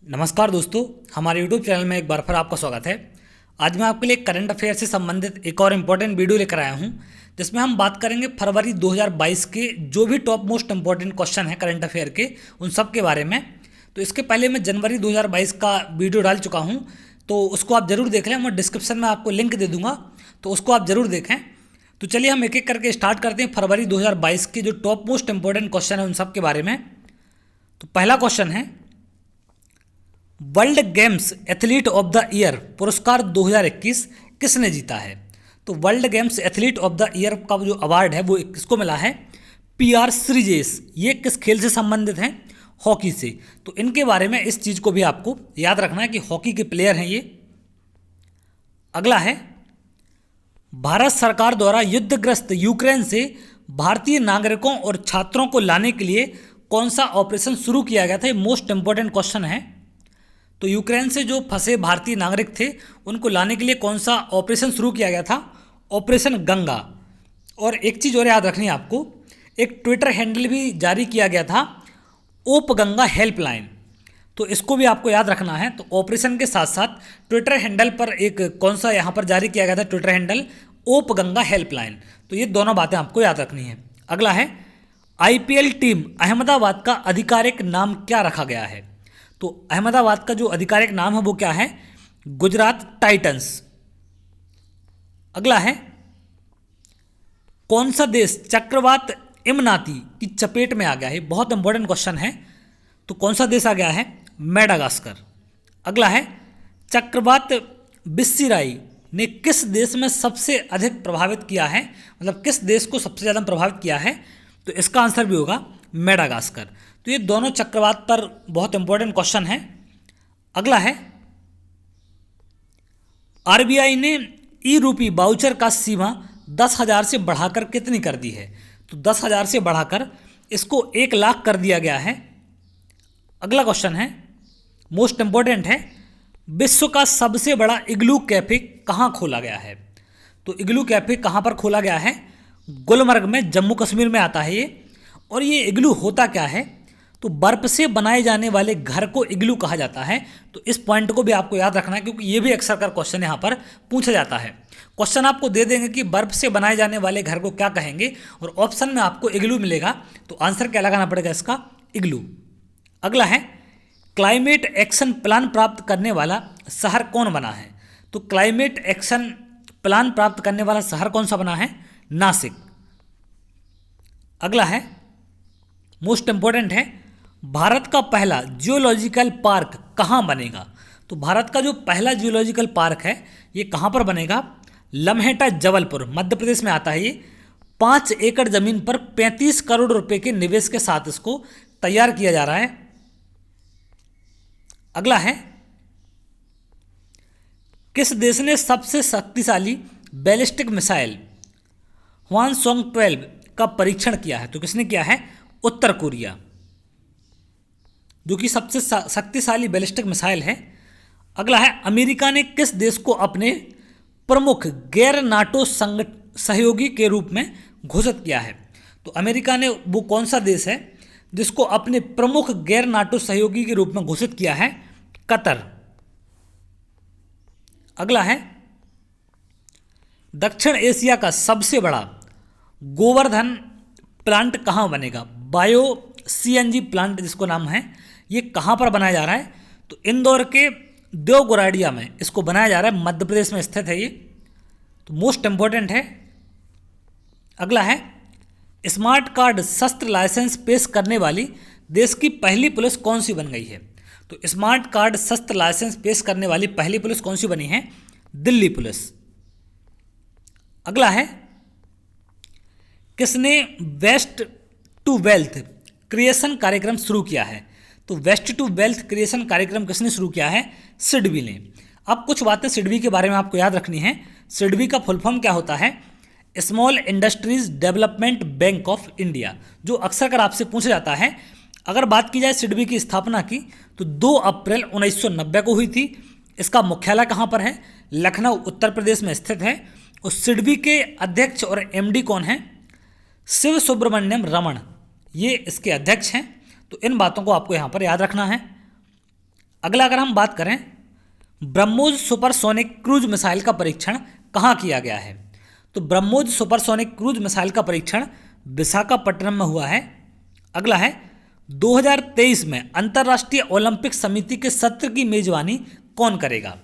नमस्कार दोस्तों, हमारे YouTube चैनल में एक बार फिर आपका स्वागत है। आज मैं आपके लिए करंट अफेयर से संबंधित एक और इम्पोर्टेंट वीडियो लेकर आया हूं, जिसमें हम बात करेंगे फरवरी 2022 के जो भी टॉप मोस्ट इम्पोर्टेंट क्वेश्चन हैं करंट अफेयर के, उन सब के बारे में। तो इसके पहले मैं जनवरी 2022 का वीडियो डाल चुका हूँ, तो उसको आप ज़रूर देख लें। मैं डिस्क्रिप्शन में आपको लिंक दे दूँगा, तो उसको आप ज़रूर देखें। तो चलिए हम एक एक करके स्टार्ट करते हैं फरवरी 2022 के जो टॉप मोस्ट इम्पोर्टेंट क्वेश्चन है उन सब के बारे में। तो पहला क्वेश्चन है, world games athlete of the year पुरस्कार 2021 किसने जीता है? तो world games athlete of the year का जो अवार्ड है वो किसको मिला है? पीआर श्रीजेश। ये किस खेल से संबंधित हैं? हॉकी से। तो इनके बारे में इस चीज़ को भी आपको याद रखना है कि हॉकी के प्लेयर हैं ये। अगला है, भारत सरकार द्वारा युद्धग्रस्त यूक्रेन से भारतीय नागरिकों और छात्रों को लाने के लिए कौन सा ऑपरेशन शुरू किया गया था? ये मोस्ट इंपॉर्टेंट क्वेश्चन है। तो यूक्रेन से जो फंसे भारतीय नागरिक थे उनको लाने के लिए कौन सा ऑपरेशन शुरू किया गया था? ऑपरेशन गंगा। और एक चीज़ और याद रखनी है आपको, एक ट्विटर हैंडल भी जारी किया गया था, ओप गंगा हेल्पलाइन। तो इसको भी आपको याद रखना है। तो ऑपरेशन के साथ साथ ट्विटर हैंडल पर एक कौन सा यहाँ पर जारी किया गया था ट्विटर हैंडल, ओप गंगा हेल्पलाइन। तो ये दोनों बातें आपको याद रखनी है। अगला है, आईपीएल टीम अहमदाबाद का आधिकारिक नाम क्या रखा गया है? तो अहमदाबाद का जो आधिकारिक नाम है वो क्या है? गुजरात टाइटंस। अगला है, कौन सा देश चक्रवात इमनाती की चपेट में आ गया है? बहुत इंपॉर्टेंट क्वेश्चन है। तो कौन सा देश आ गया है? मेडागास्कर। अगला है, चक्रवात बिस्सिराई ने किस देश में सबसे अधिक प्रभावित किया है? मतलब किस देश को सबसे ज़्यादा प्रभावित किया है? तो इसका आंसर भी होगा मेडागास्कर। तो ये दोनों चक्रवात पर बहुत इंपॉर्टेंट क्वेश्चन है। अगला है, आरबीआई ने ई रूपी वाउचर का सीमा 10,000 से बढ़ाकर कितनी कर दी है? तो 10,000 से बढ़ाकर इसको 1,00,000 कर दिया गया है। अगला क्वेश्चन है, मोस्ट इंपॉर्टेंट है, विश्व का सबसे बड़ा इग्लू कैफे कहाँ खोला गया है? तो इग्लू कैफे कहाँ पर खोला गया है? गुलमर्ग में, जम्मू कश्मीर में आता है ये। और ये इग्लू होता क्या है? तो बर्फ से बनाए जाने वाले घर को इग्लू कहा जाता है। तो इस पॉइंट को भी आपको याद रखना है, क्योंकि ये भी अक्सर का क्वेश्चन यहाँ पर पूछा जाता है। क्वेश्चन आपको दे देंगे कि बर्फ से बनाए जाने वाले घर को क्या कहेंगे, और ऑप्शन में आपको इग्लू मिलेगा। तो आंसर क्या लगाना पड़ेगा इसका? इग्लू। अगला है, क्लाइमेट एक्शन प्लान प्राप्त करने वाला शहर कौन बना है? तो क्लाइमेट एक्शन प्लान प्राप्त करने वाला शहर कौन सा बना है? नासिक। अगला है, मोस्ट इंपॉर्टेंट है, भारत का पहला जियोलॉजिकल पार्क कहाँ बनेगा? तो भारत का जो पहला जियोलॉजिकल पार्क है ये कहाँ पर बनेगा? लम्हेटा, जबलपुर, मध्य प्रदेश में आता है ये। 5 एकड़ जमीन पर 35 करोड़ रुपए के निवेश के साथ इसको तैयार किया जा रहा है। अगला है, किस देश ने सबसे शक्तिशाली बैलिस्टिक मिसाइल हवानसोंग 12 का परीक्षण किया है? तो किसने किया है? उत्तर कोरिया, जो कि सबसे शक्तिशाली बैलिस्टिक मिसाइल है। अगला है, अमेरिका ने किस देश को अपने प्रमुख गैर नाटो सहयोगी के रूप में घोषित किया है? तो अमेरिका ने वो कौन सा देश है जिसको अपने प्रमुख गैर नाटो सहयोगी के रूप में घोषित किया है? कतर। अगला है, दक्षिण एशिया का सबसे बड़ा गोवर्धन प्लांट कहाँ बनेगा? बायो सीएनजी प्लांट जिसको नाम है, ये कहाँ पर बनाया जा रहा है? तो इंदौर के देवगुराड़िया में इसको बनाया जा रहा है, मध्य प्रदेश में स्थित है ये। तो मोस्ट इंपॉर्टेंट है। अगला है, स्मार्ट कार्ड शस्त्र लाइसेंस पेश करने वाली देश की पहली पुलिस कौन सी बन गई है? तो स्मार्ट कार्ड शस्त्र लाइसेंस पेश करने वाली पहली पुलिस कौन सी बनी है? दिल्ली पुलिस। अगला है, किसने वेस्ट टू वेल्थ क्रिएशन कार्यक्रम शुरू किया है? तो वेस्ट टू वेल्थ क्रिएशन कार्यक्रम किसने शुरू किया है? सिडबी ने। अब कुछ बातें सिडबी के बारे में आपको याद रखनी है। सिडबी का फुल फॉर्म क्या होता है? Small industries development bank of India, जो अक्सर कर आपसे पूछा जाता है। अगर बात की जाए सिडबी की स्थापना की, तो 2 अप्रैल 1990 को हुई थी। इसका मुख्यालय कहाँ पर है? लखनऊ, उत्तर प्रदेश में स्थित है। और सिडबी के अध्यक्ष और एमडी कौन है? शिव सुब्रमण्यम रमन, ये इसके अध्यक्ष हैं। तो इन बातों को आपको यहाँ पर याद रखना है। अगला अगर हम बात करें, ब्रह्मोस सुपरसोनिक क्रूज मिसाइल का परीक्षण कहाँ किया गया है? तो ब्रह्मोस सुपरसोनिक क्रूज मिसाइल का परीक्षण विशाखापट्टनम में हुआ है। अगला है, 2023 में अंतर्राष्ट्रीय ओलंपिक समिति के सत्र की मेजबानी कौन करेगा?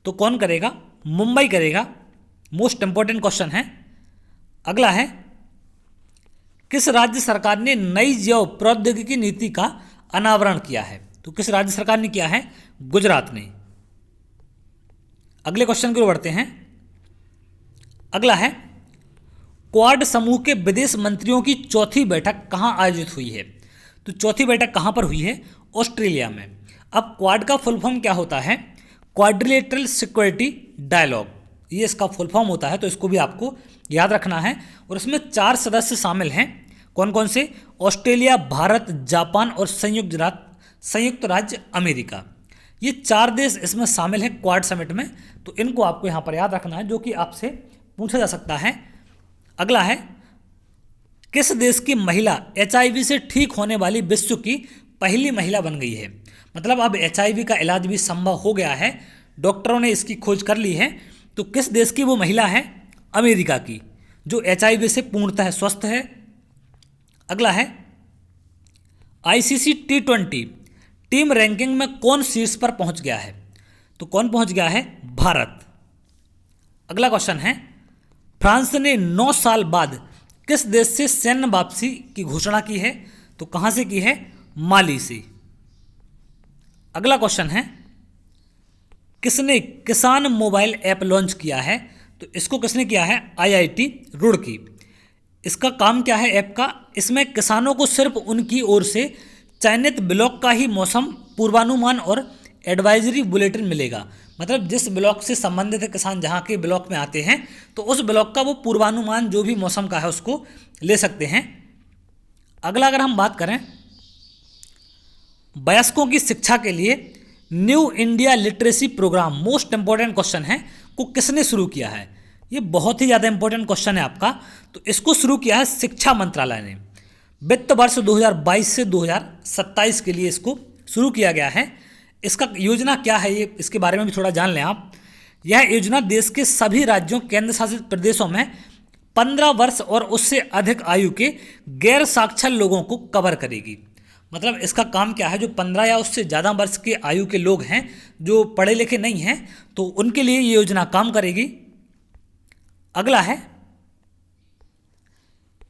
तो कौन करेगा? मुंबई करेगा। मोस्ट इंपॉर्टेंट क्वेश्चन है। अगला है, किस राज्य सरकार ने नई जैव प्रौद्योगिकी नीति का अनावरण किया है? तो किस राज्य सरकार ने किया है? गुजरात ने। अगले क्वेश्चन की ओर बढ़ते हैं। अगला है, क्वाड समूह के विदेश मंत्रियों की चौथी बैठक कहाँ आयोजित हुई है? तो चौथी बैठक कहाँ पर हुई है? ऑस्ट्रेलिया में। अब क्वाड का फुल फॉर्म क्या होता है? क्वाड्रिलेटरल सिक्योरिटी डायलॉग, ये इसका फुल फॉर्म होता है, तो इसको भी आपको याद रखना है। और इसमें 4 सदस्य शामिल हैं। कौन कौन से? ऑस्ट्रेलिया, भारत, जापान और संयुक्त राज्य अमेरिका। ये 4 देश इसमें शामिल हैं क्वाड समिट में, तो इनको आपको यहाँ पर याद रखना है, जो कि आपसे पूछा जा सकता है। अगला है, किस देश की महिला HIV से ठीक होने वाली विश्व की पहली महिला बन गई है? मतलब अब HIV का इलाज भी संभव हो गया है, डॉक्टरों ने इसकी खोज कर ली है। तो किस देश की वो महिला है? अमेरिका की, जो HIV से पूर्णतः स्वस्थ है। अगला है, ICC T20 टीम रैंकिंग में कौन शीर्ष पर पहुंच गया है? तो कौन पहुंच गया है? भारत। अगला क्वेश्चन है, फ्रांस ने 9 साल बाद किस देश से सैन्य वापसी की घोषणा की है? तो कहां से की है? माली से। अगला क्वेश्चन है, किसने किसान मोबाइल ऐप लॉन्च किया है? तो इसको किसने किया है? IIT रुड़की। इसका काम क्या है ऐप का? इसमें किसानों को सिर्फ उनकी ओर से चयनित ब्लॉक का ही मौसम पूर्वानुमान और एडवाइजरी बुलेटिन मिलेगा। मतलब जिस ब्लॉक से संबंधित है किसान, जहाँ के ब्लॉक में आते हैं, तो उस ब्लॉक का वो पूर्वानुमान जो भी मौसम का है उसको ले सकते हैं। अगला अगर हम बात करें, वयस्कों की शिक्षा के लिए New India Literacy Programme, most important question है, को किसने शुरू किया है? ये बहुत ही ज़्यादा इंपॉर्टेंट क्वेश्चन है आपका। तो इसको शुरू किया है शिक्षा मंत्रालय ने। वित्त वर्ष 2022 से 2027 के लिए इसको शुरू किया गया है। इसका योजना क्या है, ये इसके बारे में भी थोड़ा जान लें आप। यह योजना देश के सभी राज्यों, केंद्र शासित प्रदेशों में 15 वर्ष और उससे अधिक आयु के गैर साक्षर लोगों को कवर करेगी। मतलब इसका काम क्या है, जो 15 या उससे ज़्यादा वर्ष के आयु के लोग हैं, जो पढ़े लिखे नहीं हैं, तो उनके लिए ये योजना काम करेगी। अगला है,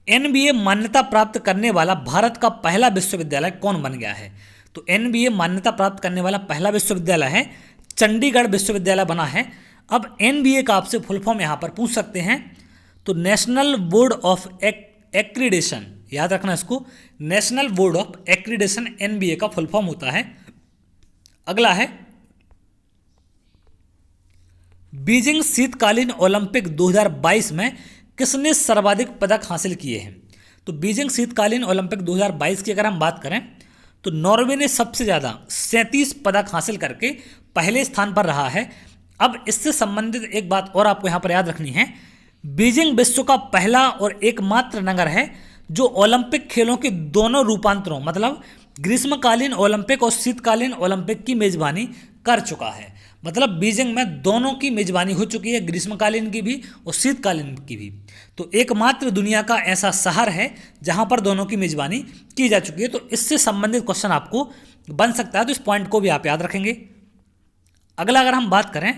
NBA मान्यता प्राप्त करने वाला भारत का पहला विश्वविद्यालय कौन बन गया है? तो NBA मान्यता प्राप्त करने वाला पहला विश्वविद्यालय है चंडीगढ़ विश्वविद्यालय बना है। अब NBA का आपसे फुल फॉर्म यहाँ पर पूछ सकते हैं, तो नेशनल बोर्ड ऑफ एक्रीडेशन, याद रखना इसको, national board of accreditation NBA का फुल फॉर्म होता है। अगला है, बीजिंग शीतकालीन ओलंपिक 2022 में किसने सर्वाधिक पदक हासिल किए हैं? तो बीजिंग शीतकालीन ओलंपिक 2022 की अगर हम बात करें, तो नॉर्वे ने सबसे ज़्यादा 37 पदक हासिल करके पहले स्थान पर रहा है। अब इससे संबंधित एक बात और आपको यहाँ पर याद रखनी है, बीजिंग विश्व का पहला और एकमात्र नगर है जो ओलंपिक खेलों के दोनों रूपांतरों, मतलब ग्रीष्मकालीन ओलंपिक और शीतकालीन ओलंपिक की मेजबानी कर चुका है। मतलब बीजिंग में दोनों की मेजबानी हो चुकी है, ग्रीष्मकालीन की भी और शीतकालीन की भी। तो एकमात्र दुनिया का ऐसा शहर है जहां पर दोनों की मेजबानी की जा चुकी है। तो इससे संबंधित क्वेश्चन आपको बन सकता है, तो इस पॉइंट को भी आप याद रखेंगे। अगला अगर हम बात करें,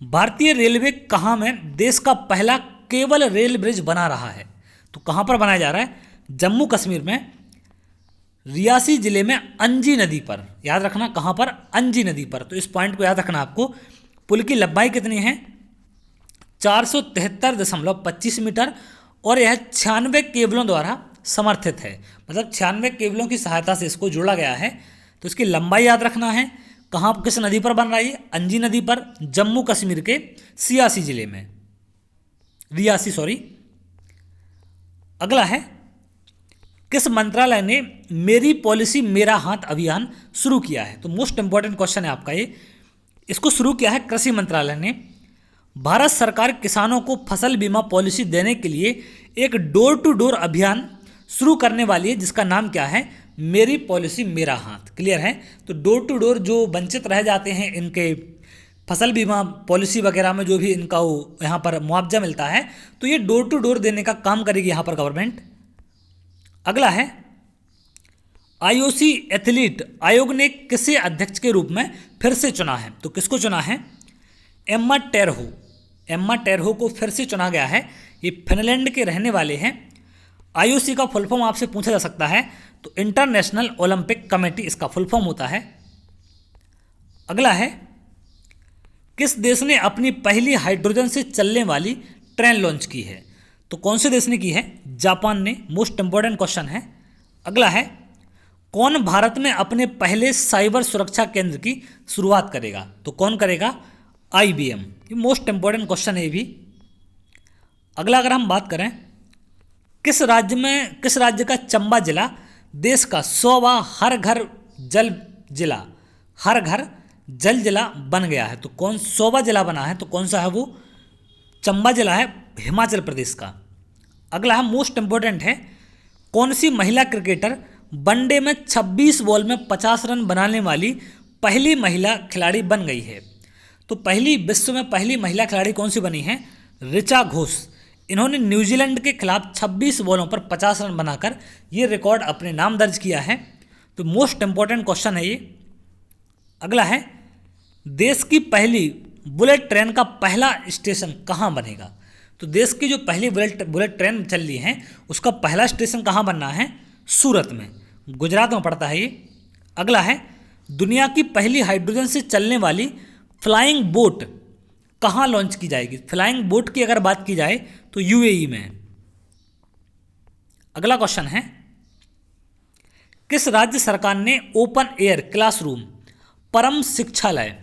भारतीय रेलवे कहाँ में देश का पहला केबल रेल ब्रिज बना रहा है? तो कहाँ पर बनाया जा रहा है? जम्मू कश्मीर में रियासी जिले में अंजी नदी पर। याद रखना कहाँ पर? अंजी नदी पर। तो इस पॉइंट को याद रखना आपको। पुल की लंबाई कितनी है? 473.25 मीटर और यह 96 केबलों द्वारा समर्थित है। मतलब 96 केबलों की सहायता से इसको जोड़ा गया है। तो इसकी लंबाई याद रखना है। कहाँ, किस नदी पर बन रही है? अंजी नदी पर, जम्मू कश्मीर के सियासी जिले में, रियासी सॉरी। अगला है, किस मंत्रालय ने मेरी पॉलिसी मेरा हाथ अभियान शुरू किया है? तो मोस्ट इंपॉर्टेंट क्वेश्चन है आपका ये। इसको शुरू किया है कृषि मंत्रालय ने। भारत सरकार किसानों को फसल बीमा पॉलिसी देने के लिए एक डोर टू डोर अभियान शुरू करने वाली है, जिसका नाम क्या है? मेरी पॉलिसी मेरा हाथ। क्लियर है। तो डोर टू डोर जो वंचित रह जाते हैं इनके फसल बीमा पॉलिसी वगैरह में जो भी इनका वो यहाँ पर मुआवजा मिलता है, तो ये डोर टू डोर देने का काम करेगी यहाँ पर गवर्नमेंट। अगला है आईओसी एथलीट आयोग ने किसे अध्यक्ष के रूप में फिर से चुना है? तो किसको चुना है? एम्मा टेरहो। एम्मा टेरहो को फिर से चुना गया है। ये फिनलैंड के रहने वाले हैं। आईओसी का फुल फॉर्म आपसे पूछा जा सकता है, तो इंटरनेशनल ओलंपिक कमेटी इसका फुल फॉर्म होता है। अगला है किस देश ने अपनी पहली हाइड्रोजन से चलने वाली ट्रेन लॉन्च की है? तो कौन से देश ने की है? जापान ने। मोस्ट इंपॉर्टेंट क्वेश्चन है। अगला है कौन भारत में अपने पहले साइबर सुरक्षा केंद्र की शुरुआत करेगा? तो कौन करेगा? आईबीएम। ये मोस्ट इंपॉर्टेंट क्वेश्चन है ये भी। अगला अगर हम बात करें किस राज्य का चंबा जिला देश का 100वां हर घर जल जिला बन गया है? तो कौन 100वां जिला बना है? तो कौन सा है वो? चंबा जिला है, हिमाचल प्रदेश का। अगला है मोस्ट इंपॉर्टेंट है कौन सी महिला क्रिकेटर वनडे में 26 बॉल में 50 रन बनाने वाली पहली महिला खिलाड़ी बन गई है? तो विश्व में पहली महिला खिलाड़ी कौन सी बनी है? ऋचा घोष। इन्होंने न्यूजीलैंड के खिलाफ 26 बॉलों पर 50 रन बनाकर ये रिकॉर्ड अपने नाम दर्ज किया है। तो मोस्ट इंपॉर्टेंट क्वेश्चन है ये। अगला है देश की पहली बुलेट ट्रेन का पहला स्टेशन कहाँ बनेगा? तो देश की जो पहली बुलेट ट्रेन चल रही है उसका पहला स्टेशन कहाँ बनना है? सूरत में, गुजरात में पड़ता है ये। अगला है दुनिया की पहली हाइड्रोजन से चलने वाली फ्लाइंग बोट कहाँ लॉन्च की जाएगी? फ्लाइंग बोट की अगर बात की जाए तो यूएई में। अगला क्वेश्चन है किस राज्य सरकार ने ओपन एयर क्लासरूम परम शिक्षालय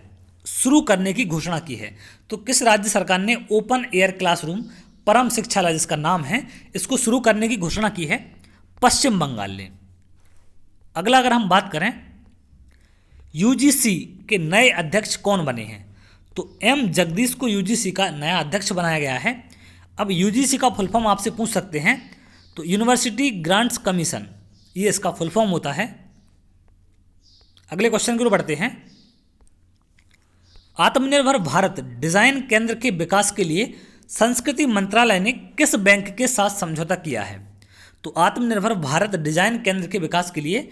शुरू करने की घोषणा की है? तो किस राज्य सरकार ने ओपन एयर क्लासरूम परम शिक्षालय जिसका नाम है इसको शुरू करने की घोषणा की है? पश्चिम बंगाल ने। अगला अगर हम बात करें यूजीसी के नए अध्यक्ष कौन बने हैं? तो एम जगदीश को यूजीसी का नया अध्यक्ष बनाया गया है। अब यूजीसी का फुल फॉर्म आपसे पूछ सकते हैं, तो यूनिवर्सिटी ग्रांट्स कमीशन, ये इसका फुल फॉर्म होता है। अगले क्वेश्चन की ओर बढ़ते हैं। आत्मनिर्भर भारत डिजाइन केंद्र के विकास के लिए संस्कृति मंत्रालय ने किस बैंक के साथ समझौता किया है? तो आत्मनिर्भर भारत डिजाइन केंद्र के विकास के लिए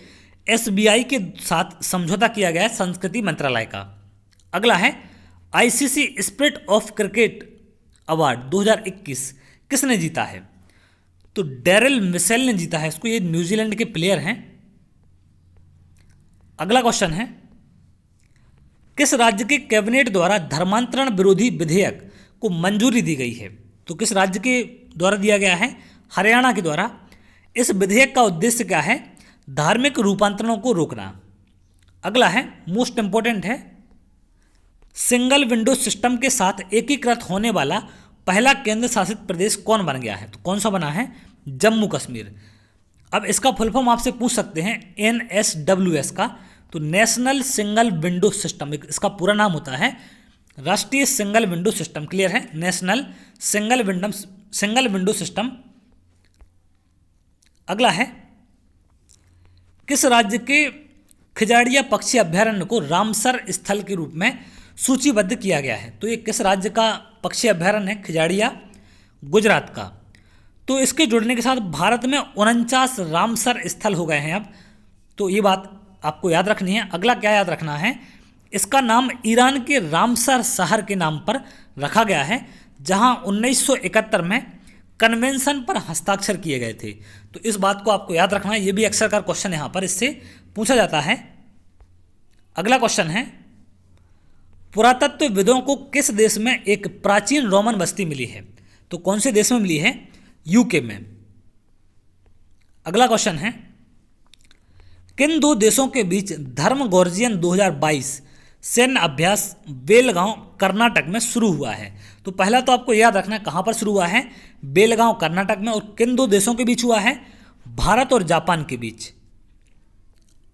एसबीआई के साथ समझौता किया गया है संस्कृति मंत्रालय का। अगला है ICC spirit of cricket award 2021 किसने जीता है? तो डेरिल मिशेल ने जीता है इसको। ये न्यूजीलैंड के प्लेयर हैं। अगला क्वेश्चन है किस राज्य के कैबिनेट द्वारा धर्मांतरण विरोधी विधेयक को मंजूरी दी गई है? तो किस राज्य के द्वारा दिया गया है? हरियाणा के द्वारा। इस विधेयक का उद्देश्य क्या है? धार्मिक रूपांतरणों को रोकना। अगला है मोस्ट इंपॉर्टेंट है सिंगल विंडो सिस्टम के साथ एकीकृत होने वाला पहला केंद्र शासित प्रदेश कौन बन गया है? तो कौन सा बना है? जम्मू कश्मीर। अब इसका फुल फॉर्म आपसे पूछ सकते हैं NSWS का, तो नेशनल सिंगल विंडो सिस्टम इसका पूरा नाम होता है, राष्ट्रीय सिंगल विंडो सिस्टम। क्लियर है? National single window system. अगला है किस राज्य के खिजाड़िया पक्षी अभ्यारण्य को रामसर स्थल के रूप में सूचीबद्ध किया गया है? तो ये किस राज्य का पक्षी अभ्यारण्य है? खिजाड़िया, गुजरात का। तो इसके जुड़ने के साथ भारत में 49 रामसर स्थल हो गए हैं अब। तो ये बात आपको याद रखनी है। अगला क्या याद रखना है? इसका नाम ईरान के रामसर शहर के नाम पर रखा गया है, जहां 1971 में कन्वेंशन पर हस्ताक्षर किए गए थे। तो इस बात को आपको याद रखना है। ये भी अक्सर का क्वेश्चन यहाँ पर इससे पूछा जाता है। अगला क्वेश्चन है पुरातत्वविदों को किस देश में एक प्राचीन रोमन बस्ती मिली है? तो कौन से देश में मिली है? यूके में। अगला क्वेश्चन है किन दो देशों के बीच धर्मगोर्जियन 2022 सैन्य अभ्यास बेलगांव कर्नाटक में शुरू हुआ है? तो पहला तो आपको याद रखना है कहाँ पर शुरू हुआ है? बेलगांव कर्नाटक में। और किन दो देशों के बीच हुआ है? भारत और जापान के बीच।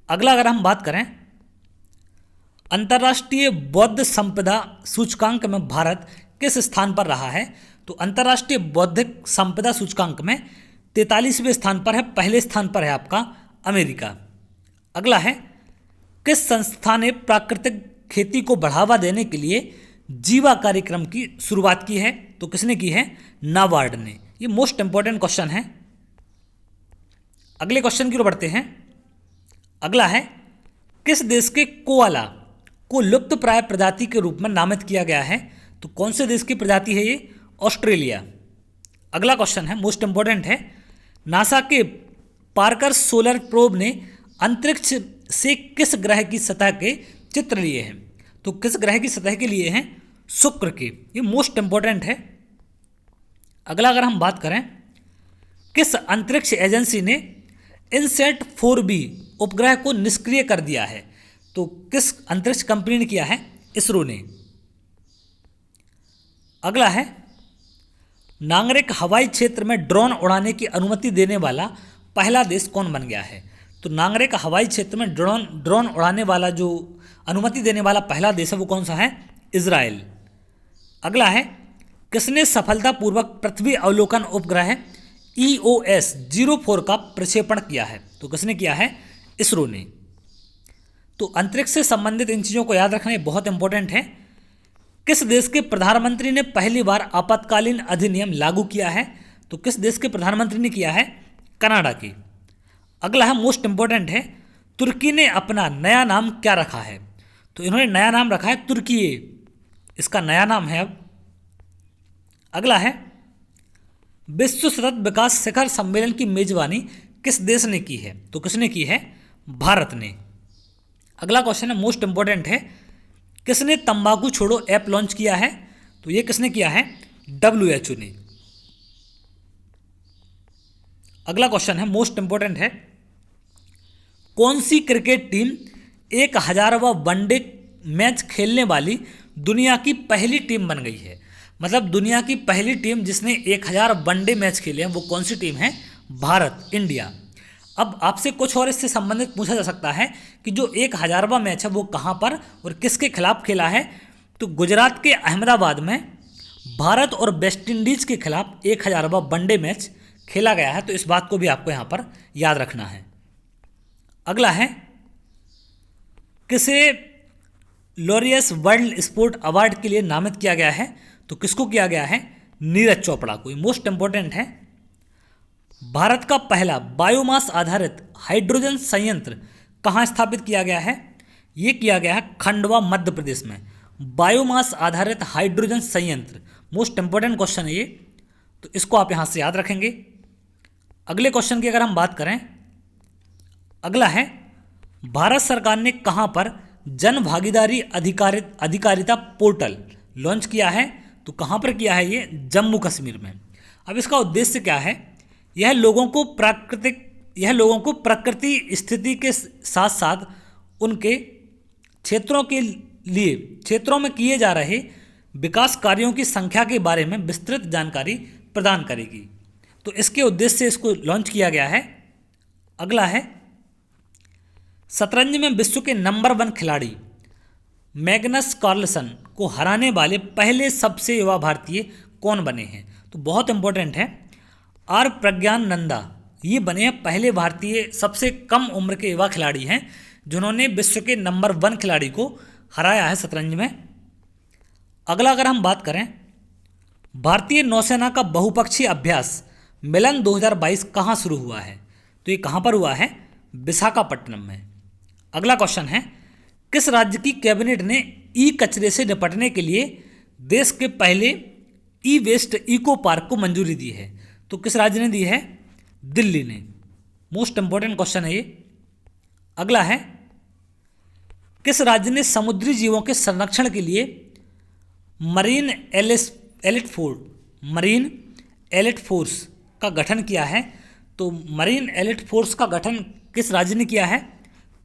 अगला अगर हम बात करें अंतर्राष्ट्रीय बौद्ध संपदा सूचकांक में भारत किस स्थान पर रहा है? तो अंतर्राष्ट्रीय बौद्धिक संपदा सूचकांक में 43वें स्थान पर है। पहले स्थान पर है आपका अमेरिका। अगला है, किस संस्था ने प्राकृतिक खेती को बढ़ावा देने के लिए जीवा कार्यक्रम की शुरुआत की है? तो किसने की है? नाबार्ड ने। ये मोस्ट इंपॉर्टेंट क्वेश्चन है। अगले क्वेश्चन की ओर बढ़ते हैं। अगला है, किस देश के कोआला को लुप्त प्राय प्रजाति के रूप में नामित किया गया है? तो कौन से देश की प्रजाति है ये? ऑस्ट्रेलिया। अगला क्वेश्चन है, मोस्ट इंपॉर्टेंट है, नासा के पार्कर सोलर प्रोब ने अंतरिक्ष से किस ग्रह की सतह के चित्र लिए हैं? तो किस ग्रह की सतह के लिए हैं? शुक्र के। ये मोस्ट इंपॉर्टेंट है। अगला अगर हम बात करें, किस अंतरिक्ष एजेंसी ने इनसेट 4B उपग्रह को निष्क्रिय कर दिया है? तो किस अंतरिक्ष कंपनी ने किया है? इसरो ने। अगला है, नागरिक हवाई क्षेत्र में ड्रोन उड़ाने की अनुमति देने वाला पहला देश कौन बन गया है? तो नागरिक हवाई क्षेत्र में ड्रोन उड़ाने वाला जो अनुमति देने वाला पहला देश है वो कौन सा है? इजराइल। अगला है, किसने सफलतापूर्वक पृथ्वी अवलोकन उपग्रह EOS 04 का प्रक्षेपण किया है? तो किसने किया है? इसरो ने। तो अंतरिक्ष से संबंधित इन चीज़ों को याद रखना ये बहुत इंपॉर्टेंट है। किस देश के प्रधानमंत्री ने पहली बार आपातकालीन अधिनियम लागू किया है? तो किस देश के प्रधानमंत्री ने किया है? कनाडा की। अगला है, मोस्ट इंपॉर्टेंट है, तुर्की ने अपना नया नाम क्या रखा है? तो इन्होंने नया नाम रखा है तुर्की, इसका नया नाम है अब। अगला है, विश्व सतत विकास शिखर सम्मेलन की मेजबानी किस देश ने की है? तो किसने की है? भारत ने। अगला क्वेश्चन है, मोस्ट इंपॉर्टेंट है, किसने तंबाकू छोड़ो ऐप लॉन्च किया है? तो ये किसने किया है? WHO ने। अगला क्वेश्चन है, मोस्ट इंपॉर्टेंट है, कौन सी क्रिकेट टीम 1000वां वनडे मैच खेलने वाली दुनिया की पहली टीम बन गई है? मतलब दुनिया की पहली टीम जिसने 1000 वनडे मैच खेले हैं वो कौन सी टीम है? भारत, इंडिया। अब आपसे कुछ और इससे संबंधित पूछा जा सकता है कि जो 1000वां मैच है वो कहाँ पर और किसके खिलाफ खेला है? तो गुजरात के अहमदाबाद में भारत और वेस्ट इंडीज़ के खिलाफ 1000वां वनडे मैच खेला गया है। तो इस बात को भी आपको यहाँ पर याद रखना है। अगला है, किसे लॉरियस वर्ल्ड स्पोर्ट अवार्ड के लिए नामित किया गया है? तो किसको किया गया है? नीरज चोपड़ा को। मोस्ट इंपॉर्टेंट है, भारत का पहला बायोमास आधारित हाइड्रोजन संयंत्र कहाँ स्थापित किया गया है? ये किया गया है खंडवा, मध्य प्रदेश में। बायोमास आधारित हाइड्रोजन संयंत्र, मोस्ट इंपॉर्टेंट क्वेश्चन है ये, तो इसको आप यहाँ से याद रखेंगे। अगले क्वेश्चन की अगर हम बात करें, अगला है, भारत सरकार ने कहाँ पर जन भागीदारी अधिकारिता पोर्टल लॉन्च किया है? तो कहाँ पर किया है ये? जम्मू कश्मीर में। अब इसका उद्देश्य क्या है? यह लोगों को प्रकृति स्थिति के साथ साथ उनके क्षेत्रों में किए जा रहे विकास कार्यों की संख्या के बारे में विस्तृत जानकारी प्रदान करेगी। तो इसके उद्देश्य से इसको लॉन्च किया गया है। अगला है, शतरंज में विश्व के नंबर 1 खिलाड़ी मैग्नस कार्लसन को हराने वाले पहले सबसे युवा भारतीय कौन बने हैं? तो बहुत इंपॉर्टेंट है, आर प्रज्ञान नंदा ये बने हैं पहले भारतीय सबसे कम उम्र के युवा खिलाड़ी हैं जिन्होंने विश्व के नंबर 1 खिलाड़ी को हराया है शतरंज में। अगला अगर हम बात करें, भारतीय नौसेना का बहुपक्षीय अभ्यास मिलन 2022 कहाँ शुरू हुआ है? तो ये कहाँ पर हुआ है? विशाखापट्टनम में। अगला क्वेश्चन है, किस राज्य की कैबिनेट ने ई कचरे से निपटने के लिए देश के पहले ई वेस्ट इको पार्क को मंजूरी दी है? तो किस राज्य ने दी है? दिल्ली ने। मोस्ट इंपॉर्टेंट क्वेश्चन है ये। अगला है, किस राज्य ने समुद्री जीवों के संरक्षण के लिए मरीन एलिट फोर्स का गठन किया है? तो मरीन एलिट फोर्स का गठन किस राज्य ने किया है?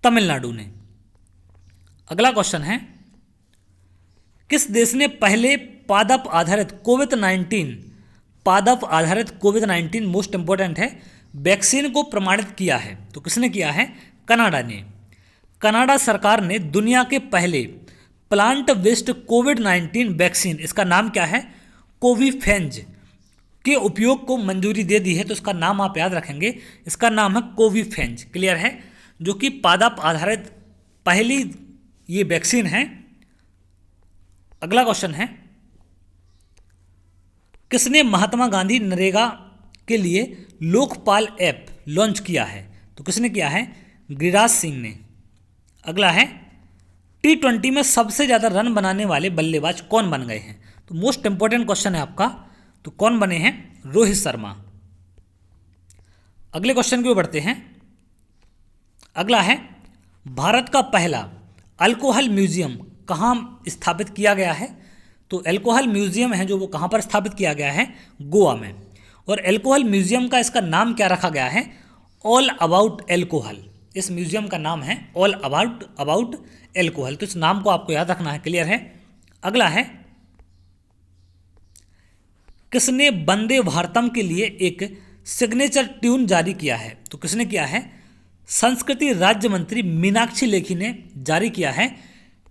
तमिलनाडु ने। अगला क्वेश्चन है, किस देश ने पहले पादप आधारित कोविड-19 मोस्ट इंपॉर्टेंट है वैक्सीन को प्रमाणित किया है? तो किसने किया है? कनाडा ने। कनाडा सरकार ने दुनिया के पहले प्लांट बेस्ड कोविड-19 वैक्सीन, इसका नाम क्या है? कोविफेंज के उपयोग को मंजूरी दे दी है। तो इसका नाम आप याद रखेंगे, इसका नाम है कोविफेंज। क्लियर है? जो कि पादप आधारित पहली ये वैक्सीन है। अगला क्वेश्चन है, किसने महात्मा गांधी नरेगा के लिए लोकपाल ऐप लॉन्च किया है? तो किसने किया है? गिरिराज सिंह ने। अगला है, T20 में सबसे ज़्यादा रन बनाने वाले बल्लेबाज कौन बन गए हैं? तो मोस्ट इंपॉर्टेंट क्वेश्चन है आपका। तो कौन बने हैं? रोहित शर्मा। अगले क्वेश्चन की ओर बढ़ते हैं। अगला है, भारत का पहला अल्कोहल म्यूजियम कहाँ स्थापित किया गया है? तो अल्कोहल म्यूजियम है जो वो कहाँ पर स्थापित किया गया है? गोवा में। और अल्कोहल म्यूजियम का इसका नाम क्या रखा गया है? All about alcohol. इस म्यूजियम का नाम है ऑल अबाउट एल्कोहल। तो इस नाम को आपको याद रखना है। क्लियर है? अगला है, किसने वंदे भारतम के लिए एक सिग्नेचर ट्यून जारी किया है? तो किसने किया है? संस्कृति राज्य मंत्री मीनाक्षी लेखी ने जारी किया है।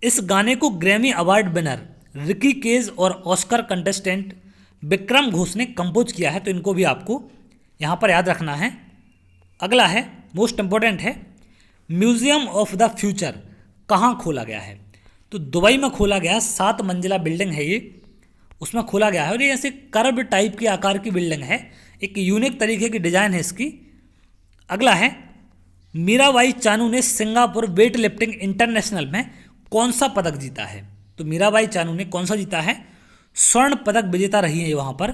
इस गाने को Grammy award winner Ricky Kej और ऑस्कर कंटेस्टेंट विक्रम घोष ने कंपोज किया है। तो इनको भी आपको यहाँ पर याद रखना है। अगला है, मोस्ट इंपॉर्टेंट है, म्यूजियम ऑफ द फ्यूचर कहाँ खोला गया है? तो दुबई में खोला गया। 7 मंजिला बिल्डिंग है ये, उसमें खोला गया है। और ये ऐसे कर्व टाइप के आकार की बिल्डिंग है, एक यूनिक तरीके की डिजाइन है इसकी। अगला है, मीराबाई चानू ने सिंगापुर वेट लिफ्टिंग इंटरनेशनल में कौन सा पदक जीता है? तो मीराबाई चानू ने कौन सा जीता है? स्वर्ण पदक विजेता रही है वहाँ पर।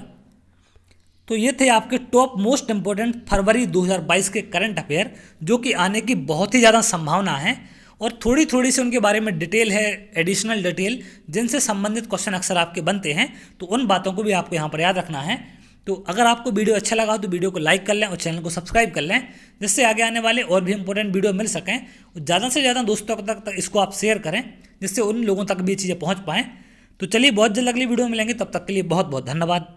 तो ये थे आपके टॉप मोस्ट इंपॉर्टेंट फरवरी 2022 के करंट अफेयर, जो कि आने की बहुत ही ज़्यादा संभावना है। और थोड़ी थोड़ी सी उनके बारे में डिटेल है, एडिशनल डिटेल, जिनसे संबंधित क्वेश्चन अक्सर आपके बनते हैं। तो उन बातों को भी आपको यहाँ पर याद रखना है। तो अगर आपको वीडियो अच्छा लगा तो वीडियो को लाइक कर लें और चैनल को सब्सक्राइब कर लें, जिससे आगे आने वाले और भी इंपॉर्टेंट वीडियो मिल सकें। और ज़्यादा से ज़्यादा दोस्तों तक इसको आप शेयर करें, जिससे उन लोगों तक भी ये चीज़ें पहुँच पाएँ। तो चलिए, बहुत जल्द अगली वीडियो में मिलेंगे। तब तक के लिए बहुत बहुत धन्यवाद।